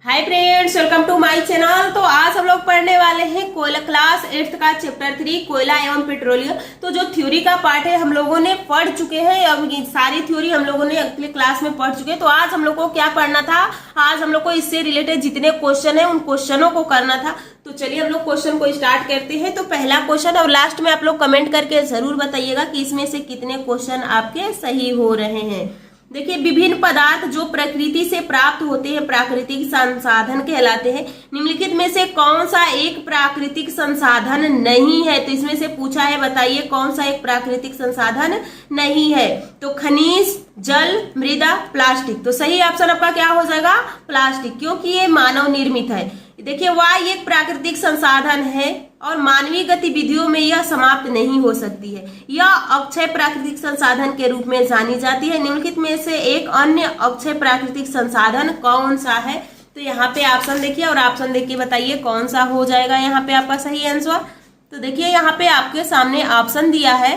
Hi friends, welcome to my channel. तो आज हम लोग पढ़ने वाले हैं कोयला क्लास 8th का चैप्टर 3 कोयला एवं पेट्रोलियम। तो जो थ्योरी का पार्ट है हम लोगों ने पढ़ चुके हैं। अब ये सारी थ्योरी हम लोगों ने अगले क्लास में पढ़ चुके हैं। तो आज हम लोग को क्या पढ़ना था, आज हम लोग को इससे रिलेटेड जितने क्वेश्चन है उन क्वेश्चनों को करना था। तो चलिए हम लोग क्वेश्चन को स्टार्ट करते हैं। तो पहला क्वेश्चन, और लास्ट में आप लोग कमेंट करके जरूर बताइएगा कि इसमें से कितने क्वेश्चन आपके सही हो रहे हैं। देखिए, विभिन्न पदार्थ जो प्रकृति से प्राप्त होते हैं प्राकृतिक संसाधन कहलाते हैं। निम्नलिखित में से कौन सा एक प्राकृतिक संसाधन नहीं है? तो इसमें से पूछा है, बताइए कौन सा एक प्राकृतिक संसाधन नहीं है। तो खनिज, जल, मृदा, प्लास्टिक। तो सही ऑप्शन आपका क्या हो जाएगा? प्लास्टिक, क्योंकि ये मानव निर्मित है। देखिए, वायु एक प्राकृतिक संसाधन है और मानवीय गतिविधियों में यह समाप्त नहीं हो सकती है। यह अक्षय प्राकृतिक संसाधन के रूप में जानी जाती है। निम्नलिखित में से एक अन्य अक्षय प्राकृतिक संसाधन कौन सा है? तो यहाँ पे ऑप्शन देखिए और ऑप्शन देख के बताइए कौन सा हो जाएगा यहाँ पे आपका सही आंसर। तो देखिए, यहाँ पे आपके सामने ऑप्शन दिया है।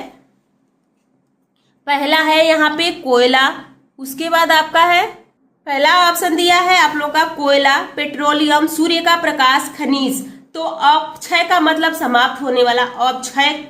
पहला है यहाँ पे कोयला, उसके बाद आपका है पहला ऑप्शन दिया है आप लोग का कोयला, पेट्रोलियम, सूर्य का प्रकाश, खनिज। तो अक्षय का मतलब समाप्त होने वाला, अक्षय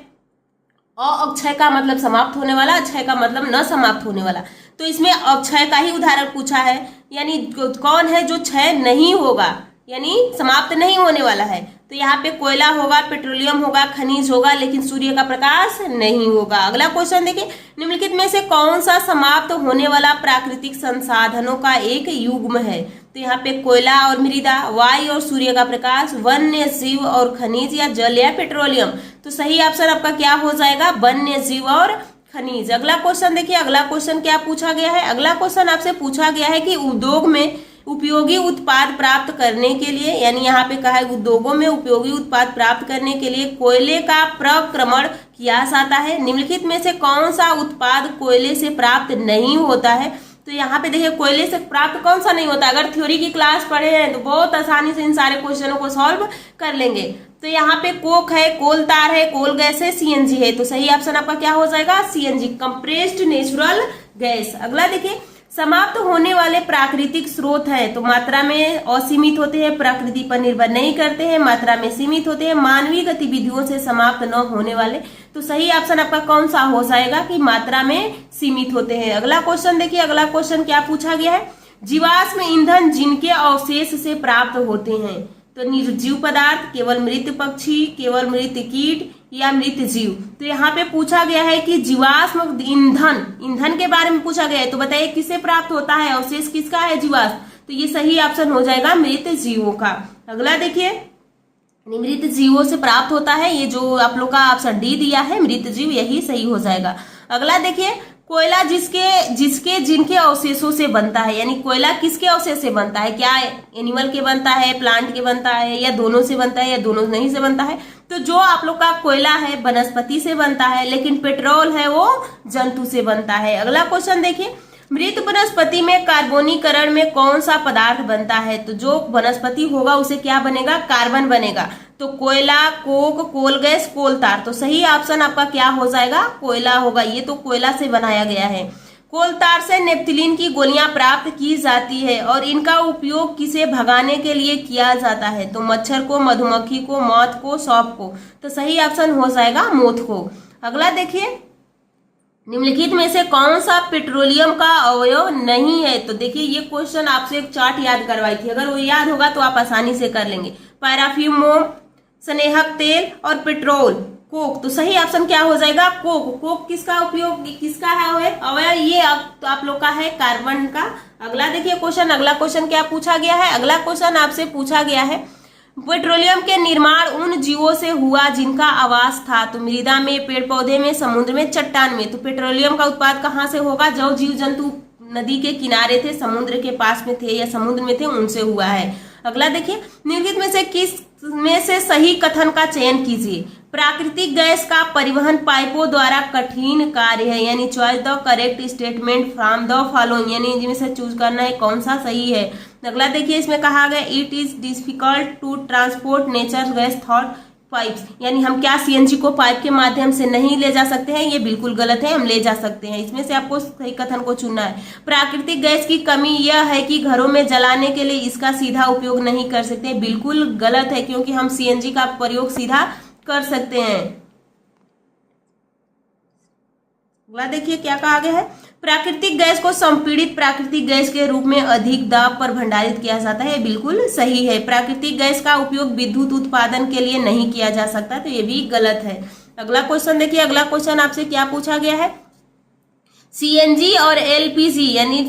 का मतलब समाप्त होने वाला, अक्षय का मतलब न समाप्त होने वाला। तो इसमें अक्षय का ही उदाहरण पूछा है, यानी कौन है जो क्षय नहीं होगा, यानी समाप्त नहीं होने वाला है। तो यहाँ पे कोयला होगा, पेट्रोलियम होगा, खनिज होगा, लेकिन सूर्य का प्रकाश नहीं होगा। अगला क्वेश्चन देखिए, निम्नलिखित में से कौन सा समाप्त होने वाला प्राकृतिक संसाधनों का एक युग्म है? तो यहाँ पे कोयला और मृदा, वायु और सूर्य का प्रकाश, वन्य जीव और खनिज, या जल या पेट्रोलियम। तो सही ऑप्शन आपका क्या हो जाएगा? वन्य जीव और खनिज। अगला क्वेश्चन देखिए, अगला क्वेश्चन क्या पूछा गया है? अगला क्वेश्चन आपसे पूछा गया है कि उद्योग में उपयोगी उत्पाद प्राप्त करने के लिए, यानी यहाँ पे कहा है उद्योगों में उपयोगी उत्पाद प्राप्त करने के लिए कोयले का प्रक्रमण किया जाता है। निम्नलिखित में से कौन सा उत्पाद कोयले से प्राप्त नहीं होता है? तो यहाँ पे देखिए, कोयले से प्राप्त कौन सा नहीं होता। अगर थ्योरी की क्लास पढ़े हैं तो बहुत आसानी से इन सारे क्वेश्चनों को सॉल्व कर लेंगे। तो यहाँ पे कोक है, कोल तार है, कोल गैस है, सीएनजी है। तो सही ऑप्शन आपका क्या हो जाएगा? CNG, compressed natural gas. अगला देखिए, समाप्त होने वाले प्राकृतिक स्रोत हैं। तो मात्रा में असीमित होते हैं, प्रकृति पर निर्भर नहीं करते हैं, मात्रा में सीमित होते हैं, मानवीय गतिविधियों से समाप्त न होने वाले। तो सही ऑप्शन आपका कौन सा हो जाएगा कि मात्रा में सीमित होते हैं। अगला क्वेश्चन देखिए, अगला क्वेश्चन क्या पूछा गया है? जीवाश्म ईंधन जिनके अवशेष से प्राप्त होते हैं। तो निर्जीव पदार्थ, केवल मृत पक्षी, केवल मृत कीट, या मृत जीव। तो यहाँ पे पूछा गया है कि जीवाश्म ईंधन के बारे में पूछा गया है। तो बताइए किससे प्राप्त होता है, अवशेष किसका है? जीवाश्म। तो ये सही ऑप्शन हो जाएगा मृत जीवों का। अगला देखिए, मृत जीवों से प्राप्त होता है, ये जो आप लोग का ऑप्शन डी दिया है मृत जीव, यही सही हो जाएगा। अगला देखिए, कोयला जिनके अवशेषों से बनता है, यानी कोयला किसके अवशेष से बनता है? क्या एनिमल के बनता है, प्लांट के बनता है, या दोनों से बनता है, या दोनों नहीं से बनता है? तो जो आप लोग का कोयला है वनस्पति से बनता है, लेकिन पेट्रोल है वो जंतु से बनता है। अगला क्वेश्चन देखिए, मृत वनस्पति में कार्बोनीकरण में कौन सा पदार्थ बनता है? तो जो वनस्पति होगा उसे क्या बनेगा? कार्बन बनेगा। तो कोयला, कोक, कोल गैस, कोल तार। तो सही ऑप्शन आपका क्या हो जाएगा? कोयला होगा। ये तो कोयला से बनाया गया है। कोल तार से नेप्थलीन की गोलियां प्राप्त की जाती है और इनका उपयोग किसे भगाने के लिए किया जाता है? तो मच्छर को, मधुमक्खी को, मौत को, सांप को। तो सही ऑप्शन हो जाएगा मौत को। अगला देखिए, निम्नलिखित में से कौन सा पेट्रोलियम का अवयव नहीं है? तो देखिए, ये क्वेश्चन आपसे एक चार्ट याद करवाई थी, अगर वो याद होगा तो आप आसानी से कर लेंगे। पैराफ्यूम, मोम, स्नेहक तेल और पेट्रोल, कोक। तो सही ऑप्शन क्या हो जाएगा? कोक। कोक किसका उपयोग, किसका है अवयव? ये तो आप लोग का है कार्बन का। अगला देखिए क्वेश्चन, अगला क्वेश्चन क्या पूछा गया है? अगला क्वेश्चन आपसे पूछा गया है, पेट्रोलियम के निर्माण उन जीवों से हुआ जिनका आवास था। तो मृदा में, पेड़ पौधे में, समुद्र में, चट्टान में। तो पेट्रोलियम का उत्पाद कहाँ से होगा? जो जीव जंतु नदी के किनारे थे, समुद्र के पास में थे या समुद्र में थे, उनसे हुआ है। अगला देखिए, निम्नलिखित में से किस में से सही कथन का चयन कीजिए? प्राकृतिक गैस का परिवहन पाइपों द्वारा कठिन कार्य है, यानी choice the correct statement from the following, यानी इनमें से चूज करना है कौन सा सही है। अगला देखिए, इसमें कहा गया it is difficult to transport nature gas thought pipes, यानी हम क्या सीएनजी को पाइप के माध्यम से नहीं ले जा सकते हैं? ये बिल्कुल गलत है, हम ले जा सकते हैं। इसमें से आपको सही कथन को चुनना है। प्राकृतिक गैस की कमी यह है कि घरों में जलाने के लिए इसका सीधा उपयोग नहीं कर सकते। बिल्कुल गलत है, क्योंकि हम सीएनजी का प्रयोग सीधा कर सकते हैं। अगला देखिए क्या कहा गया है। प्राकृतिक गैस को संपीड़ित प्राकृतिक गैस के रूप में अधिक दाब पर भंडारित किया जाता है। बिल्कुल सही है। प्राकृतिक गैस का उपयोग विद्युत उत्पादन के लिए नहीं किया जा सकता, तो ये भी गलत है। अगला क्वेश्चन देखिए। अगला क्वेश्चन आपसे क्या पूछा गया है? सीएनजी और एलपीजी यानी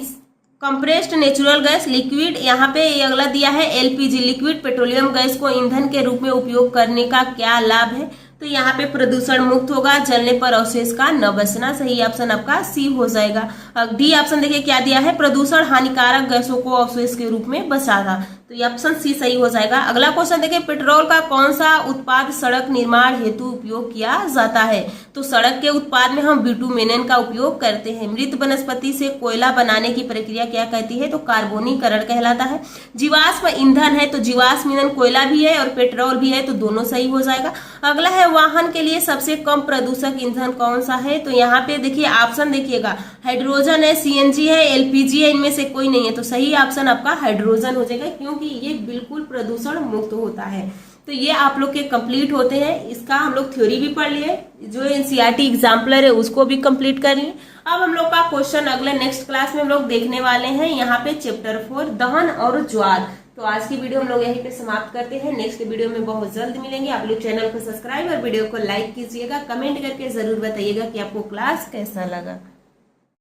कंप्रेस्ड नेचुरल गैस लिक्विड, यहाँ पे अगला दिया है एलपीजी लिक्विड पेट्रोलियम गैस को ईंधन के रूप में उपयोग करने का क्या लाभ है? तो यहाँ पे प्रदूषण मुक्त होगा, जलने पर अवशेष का न बचना। सही ऑप्शन आपका सी हो जाएगा। डी ऑप्शन देखिए क्या दिया है? प्रदूषण हानिकारक गैसों को अवशेष के रूप में बचाता, तो ये ऑप्शन सी सही हो जाएगा। अगला क्वेश्चन देखिए। पेट्रोल का कौन सा उत्पाद सड़क निर्माण हेतु उपयोग किया जाता है? तो सड़क के उत्पाद में हम बिटुमेन का उपयोग करते हैं। मृत वनस्पति से कोयला बनाने की प्रक्रिया क्या कहती है? तो कार्बोनीकरण कहलाता है। जीवाश्म ईंधन है, तो जीवाश्म ईंधन कोयला भी है और पेट्रोल भी है, तो दोनों सही हो जाएगा। अगला है वाहन के लिए सबसे कम प्रदूषक ईंधन कौन सा है? तो यहाँ पे देखिए ऑप्शन देखिएगा, हाइड्रोजन है, सीएनजी है, एलपीजी है, इनमें से कोई नहीं है, तो सही ऑप्शन आपका हाइड्रोजन हो जाएगा, क्योंकि ये बिल्कुल प्रदूषण मुक्त होता है। तो ये आप लोग के कंप्लीट होते हैं। इसका हम लोग थ्योरी भी पढ़ लिए, जो एनसीईआरटी एग्जाम्पलर है उसको भी कंप्लीट कर लिए। अब हम लोग का क्वेश्चन अगले नेक्स्ट क्लास में हम लोग देखने वाले हैं, यहाँ पे चैप्टर 4 दहन और ज्वार। तो आज की वीडियो हम लोग यहीं पे समाप्त करते हैं। नेक्स्ट वीडियो में बहुत जल्द मिलेंगे। आप लोग चैनल को सब्सक्राइब और वीडियो को लाइक कीजिएगा। कमेंट करके जरूर बताइएगा कि आपको क्लास कैसा लगा।